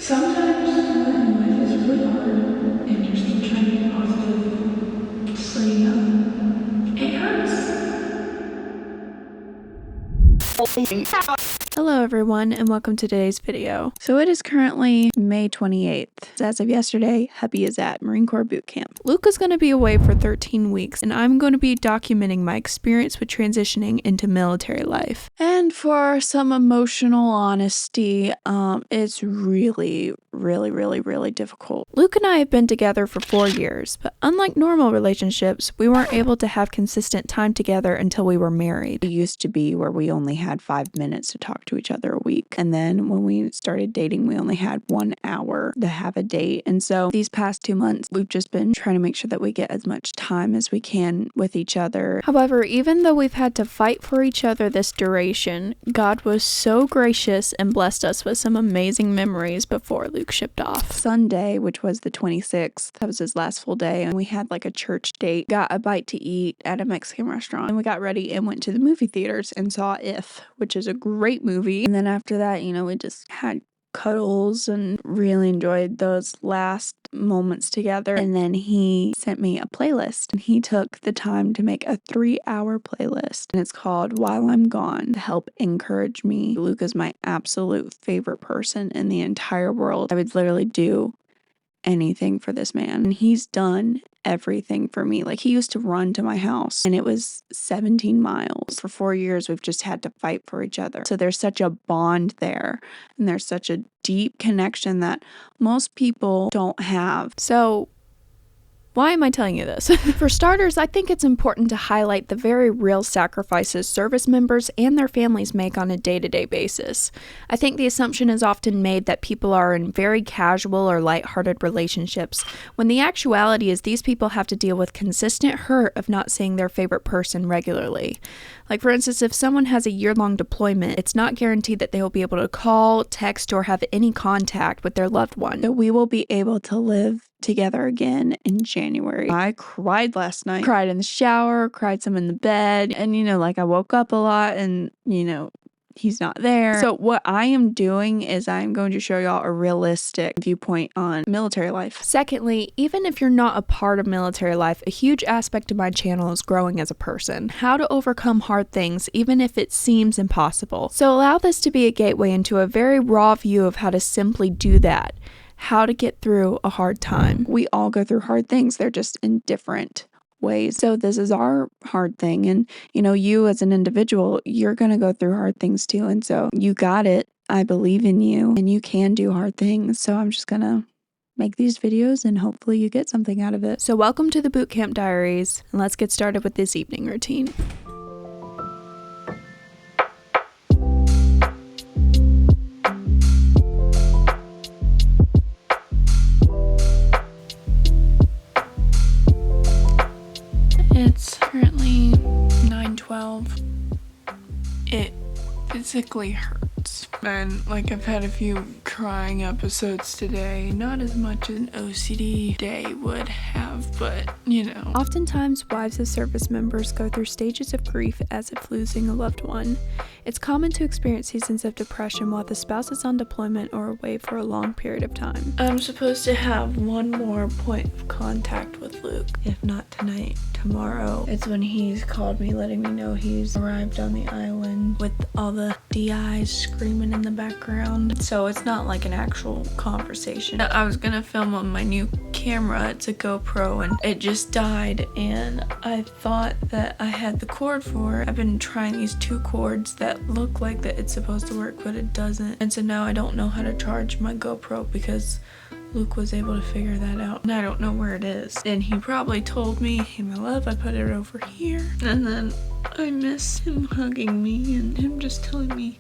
Sometimes when life is really hard and you're still trying to be positive, just so you know, it hurts. Hello everyone and welcome to today's video. So it is currently May 28th. As of yesterday, Hubby is at Marine Corps Bootcamp. Luke is going to be away for 13 weeks and I'm going to be documenting my experience with transitioning into military life. And for some emotional honesty, it's really difficult. Luke and I have been together for 4 years, but unlike normal relationships, we weren't able to have consistent time together until we were married. It used to be where we only had 5 minutes to talk to each other a week. And then when we started dating, we only had 1 hour to have a date. And so these past 2 months, we've just been trying to make sure that we get as much time as we can with each other. However, even though we've had to fight for each other this duration, God was so gracious and blessed us with some amazing memories before Luke shipped off. Sunday, which was the 26th, that was his last full day, and we had like a church date, got a bite to eat at a Mexican restaurant, and we got ready and went to the movie theaters and saw If, which is a great movie. And then after that, we just had cuddles and really enjoyed those last moments together. And then he sent me a playlist and he took the time to make a 3-hour playlist, and it's called While I'm Gone, to help encourage me. Luke is my absolute favorite person in the entire world. I would literally do anything for this man, and he's done everything for me. Like, he used to run to my house and it was 17 miles. For 4 years we've just had to fight for each other. So there's such a bond there, and there's such a deep connection that most people don't have. So why am I telling you this? For starters, I think it's important to highlight the very real sacrifices service members and their families make on a day-to-day basis. I think the assumption is often made that people are in very casual or lighthearted relationships, when the actuality is these people have to deal with consistent hurt of not seeing their favorite person regularly. Like, for instance, if someone has a year-long deployment, it's not guaranteed that they will be able to call, text, or have any contact with their loved one. But we will be able to live together again in January. I cried last night. Cried in the shower, cried some in the bed, and I woke up a lot and he's not there. So what I am doing is I'm going to show y'all a realistic viewpoint on military life. Secondly, even if you're not a part of military life, a huge aspect of my channel is growing as a person. How to overcome hard things even if it seems impossible. So allow this to be a gateway into a very raw view of how to simply do that. How to get through a hard time. We all go through hard things. They're just in different ways. So this is our hard thing. And, you as an individual, you're going to go through hard things too. And so you got it. I believe in you and you can do hard things. So I'm just going to make these videos and hopefully you get something out of it. So welcome to the Bootcamp Diaries, and let's get started with this evening routine. It's currently 9:12. It physically hurts. And I've had a few crying episodes today. Not as much as an OCD day would have, but Oftentimes, wives of service members go through stages of grief as if losing a loved one. It's common to experience seasons of depression while the spouse is on deployment or away for a long period of time. I'm supposed to have one more point of contact with Luke. If not tonight, tomorrow. It's when he's called me letting me know he's arrived on the island with all the DIs screaming in the background. So it's not like an actual conversation. I was gonna film on my new camera. It's a GoPro and it just died, and I thought that I had the cord for it. I've been trying these 2 cords that look like that it's supposed to work, but it doesn't. And so now I don't know how to charge my GoPro because Luke was able to figure that out and I don't know where it is. And he probably told me, hey my love, I put it over here. And then I miss him hugging me and him just telling me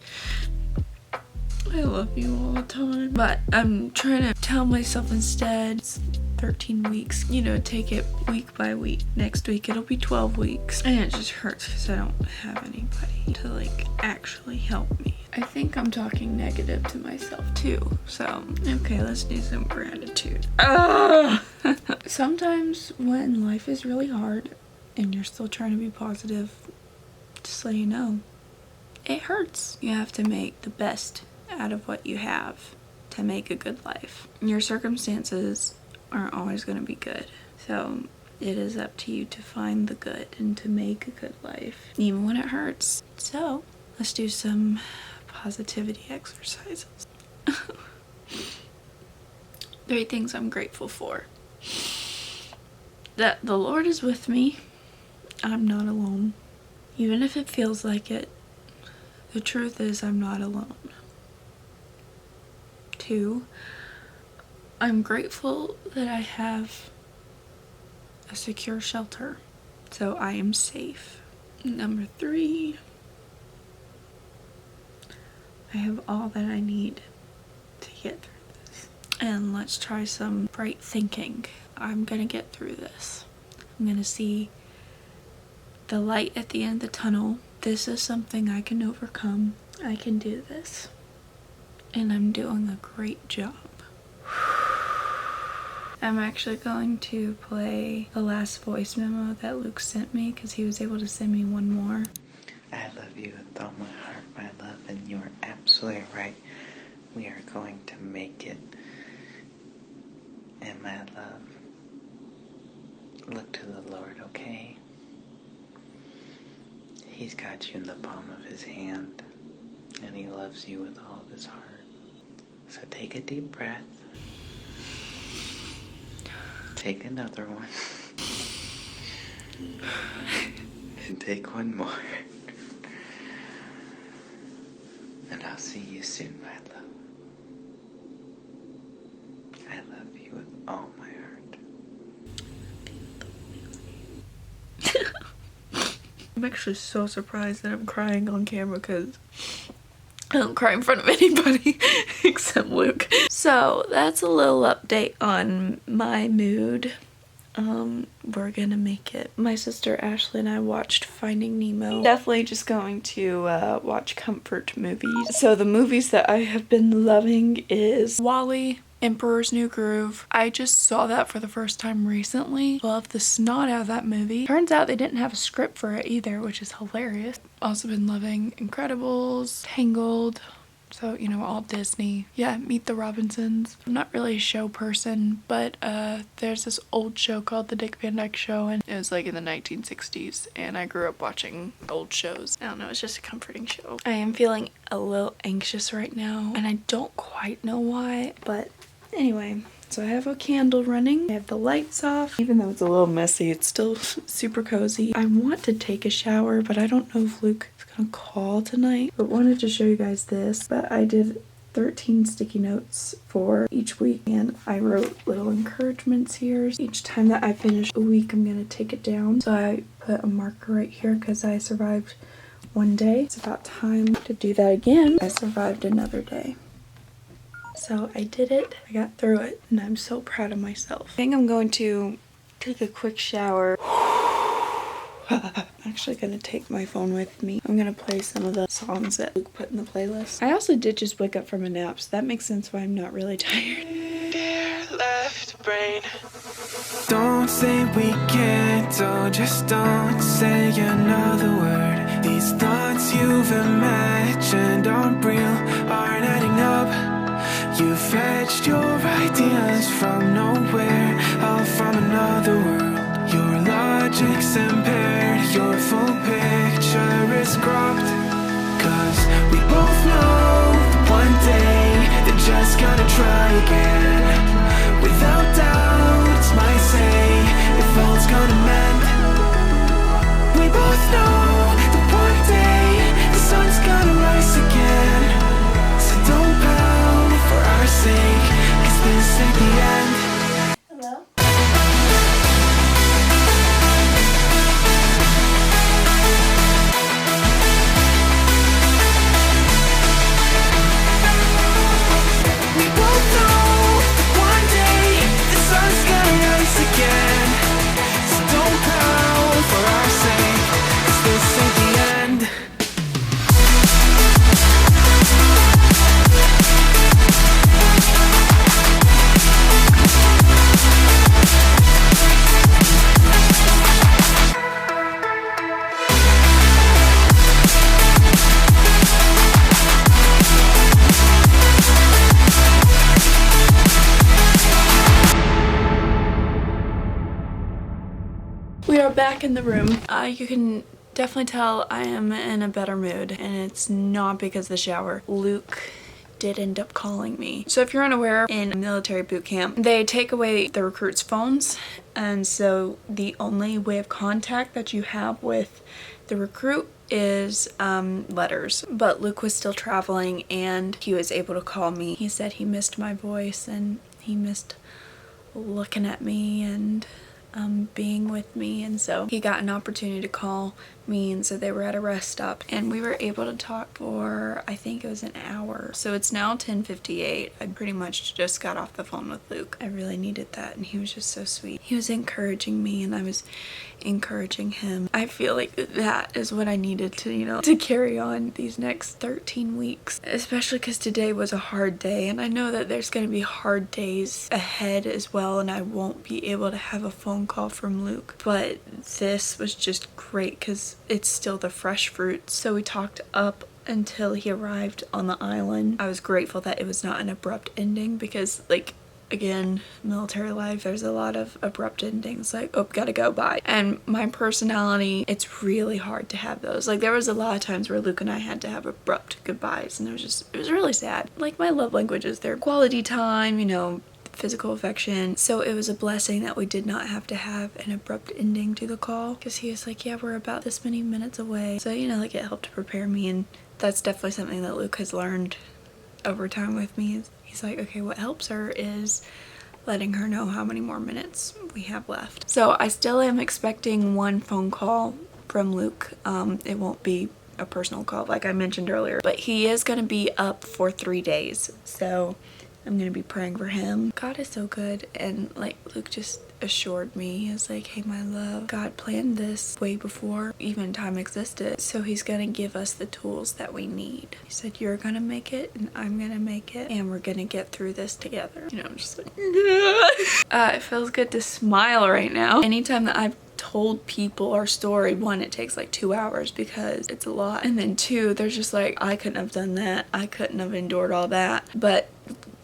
I love you all the time. But I'm trying to tell myself instead, it's 13 weeks, take it week by week. Next week it'll be 12 weeks. And it just hurts because I don't have anybody to actually help me. I think I'm talking negative to myself too. So, okay, let's do some gratitude. Sometimes when life is really hard and you're still trying to be positive, just so you know, it hurts. You have to make the best out of what you have to make a good life. Your circumstances aren't always going to be good. So it is up to you to find the good and to make a good life, even when it hurts. So let's do some positivity exercises. 3 things I'm grateful for. That the Lord is with me. I'm not alone. Even if it feels like it, the truth is I'm not alone. 2, I'm grateful that I have a secure shelter, so I am safe. Number 3, I have all that I need to get through this. And let's try some bright thinking. I'm gonna get through this. I'm gonna see the light at the end of the tunnel. This is something I can overcome. I can do this. And I'm doing a great job. I'm actually going to play the last voice memo that Luke sent me because he was able to send me one more. I love you with all my heart, my love, and you are absolutely right. We are going to make it. And my love, look to the Lord, okay? He's got you in the palm of his hand, and he loves you with all of his heart. So take a deep breath. Take another one. And take one more. And I'll see you soon, my love. I love you with all my heart. I'm actually so surprised that I'm crying on camera because I don't cry in front of anybody except Luke. So that's a little update on my mood. We're gonna make it. My sister Ashley and I watched Finding Nemo. Definitely just going to watch comfort movies. So the movies that I have been loving is WALL-E, Emperor's New Groove. I just saw that for the first time recently. Love the snot out of that movie. Turns out they didn't have a script for it either, which is hilarious. Also been loving Incredibles, Tangled. So, you know, all Disney. Yeah, Meet the Robinsons. I'm not really a show person, but there's this old show called The Dick Van Dyke Show, and it was like in the 1960s, and I grew up watching old shows. I don't know, it's just a comforting show. I am feeling a little anxious right now, and I don't quite know why, but anyway. So I have a candle running, I have the lights off. Even though it's a little messy, it's still super cozy. I want to take a shower, but I don't know if Luke is gonna call tonight. But wanted to show you guys this. But I did 13 sticky notes for each week, and I wrote little encouragements here. Each time that I finish a week, I'm gonna take it down. So I put a marker right here because I survived one day. It's about time to do that again. I survived another day. So I did it, I got through it, and I'm so proud of myself. I think I'm going to take a quick shower. I'm actually gonna take my phone with me. I'm gonna play some of the songs that Luke put in the playlist. I also did just wake up from a nap, so that makes sense why I'm not really tired. Dear left brain, don't say we can't, oh, just don't say another word. These thoughts you've imagined aren't real, aren't adding up. You fetched your ideas from nowhere, all from another world. Your logic's impaired, your full picture is cropped. Cause we both know one day they're just gonna try again. Without doubt, it's my say if all's gonna mend. We both know that one day the sun's gonna rise again. So don't pound for our sake, cause this ain't the end. Hello? We are back in the room. You can definitely tell I am in a better mood, and it's not because of the shower. Luke did end up calling me. So if you're unaware, in military boot camp, they take away the recruits' phones, and so the only way of contact that you have with the recruit is letters. But Luke was still traveling and he was able to call me. He said he missed my voice and he missed looking at me and being with me, and so he got an opportunity to call me, and so they were at a rest stop and we were able to talk for, I think it was an hour. So it's now 10:58. I pretty much just got off the phone with Luke. I really needed that, and he was just so sweet. He was encouraging me and I was encouraging him. I feel like that is what I needed to, you know, to carry on these next 13 weeks, especially because today was a hard day, and I know that there's going to be hard days ahead as well, and I won't be able to have a phone call from Luke, but this was just great because it's still the fresh fruit. So we talked up until he arrived on the island. I was grateful that it was not an abrupt ending because, like, again, military life, there's a lot of abrupt endings, like, oh, gotta go, bye. And my personality, it's really hard to have those. Like, there was a lot of times where Luke and I had to have abrupt goodbyes, and it was really sad. Like, my love languages, they're quality time, you know, physical affection. So it was a blessing that we did not have to have an abrupt ending to the call, because he was like, yeah, we're about this many minutes away. So, you know, like, it helped to prepare me, and that's definitely something that Luke has learned over time with me. He's like, okay, what helps her is letting her know how many more minutes we have left. So I still am expecting one phone call from Luke. It won't be a personal call like I mentioned earlier, but he is going to be up for 3 days. So I'm going to be praying for him. God is so good. And like Luke just assured me, he was like, hey, my love, God planned this way before even time existed. So he's going to give us the tools that we need. He said, you're going to make it and I'm going to make it, and we're going to get through this together. You know, I'm just like, it feels good to smile right now. Anytime that I've told people our story, one, it takes like 2 hours because it's a lot, and then two, there's just like, I couldn't have done that, I couldn't have endured all that, but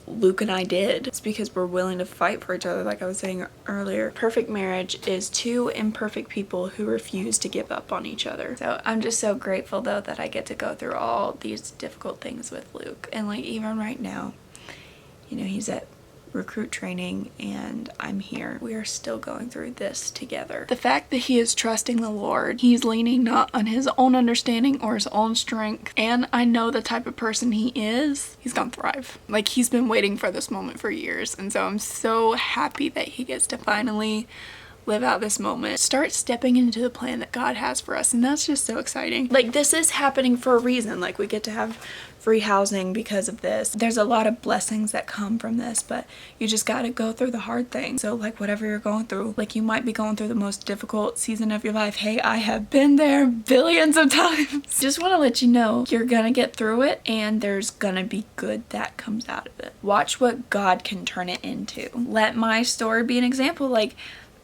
Luke and I did. It's because we're willing to fight for each other, like I was saying earlier. Perfect marriage is two imperfect people who refuse to give up on each other. So I'm just so grateful though that I get to go through all these difficult things with Luke. And like even right now, you know, he's at recruit training and I'm here. We are still going through this together. The fact that he is trusting the Lord, he's leaning not on his own understanding or his own strength, and I know the type of person he is, he's gonna thrive. Like, he's been waiting for this moment for years, and so I'm so happy that he gets to finally live out this moment, start stepping into the plan that God has for us, and that's just so exciting. Like, this is happening for a reason. Like, we get to have free housing because of this. There's a lot of blessings that come from this, but you just got to go through the hard things. So like whatever you're going through, like you might be going through the most difficult season of your life. Hey, I have been there billions of times. Just want to let you know you're gonna get through it, and there's gonna be good that comes out of it. Watch what God can turn it into. Let my story be an example. Like,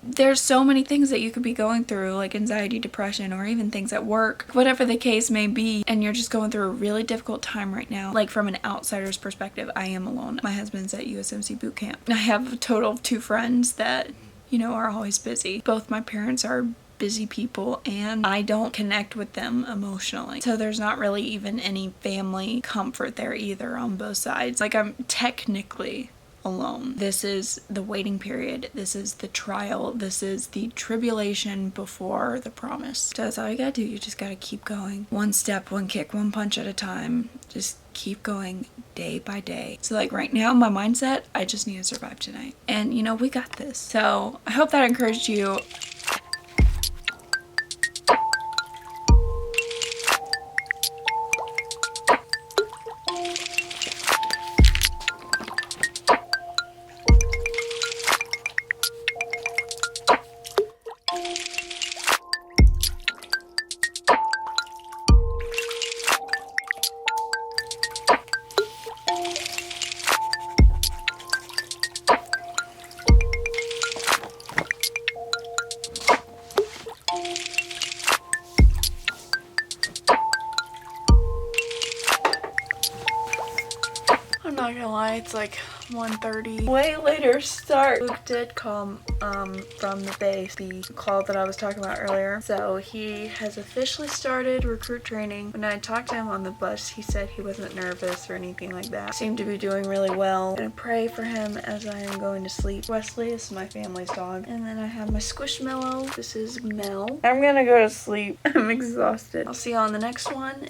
there's so many things that you could be going through, like anxiety, depression, or even things at work, whatever the case may be, and you're just going through a really difficult time right now. Like, from an outsider's perspective, I am alone. My husband's at USMC Bootcamp. I have a total of 2 friends that, you know, are always busy. Both my parents are busy people, and I don't connect with them emotionally. So there's not really even any family comfort there either on both sides. Like, I'm technically alone. This is the waiting period. This is the trial. This is the tribulation before the promise. So that's all you gotta do. You just gotta keep going. One step, one kick, one punch at a time. Just keep going day by day. So like right now, my mindset, I just need to survive tonight. And you know, we got this. So I hope that encouraged you. Not gonna lie, it's like 1:30. Way later start. Luke did call from the base, the call that I was talking about earlier. So he has officially started recruit training. When I talked to him on the bus, he said he wasn't nervous or anything like that. Seemed to be doing really well. I'm gonna pray for him as I am going to sleep. Wesley, this is my family's dog. And then I have my Squishmallow. This is Mel. I'm gonna go to sleep. I'm exhausted. I'll see you on the next one.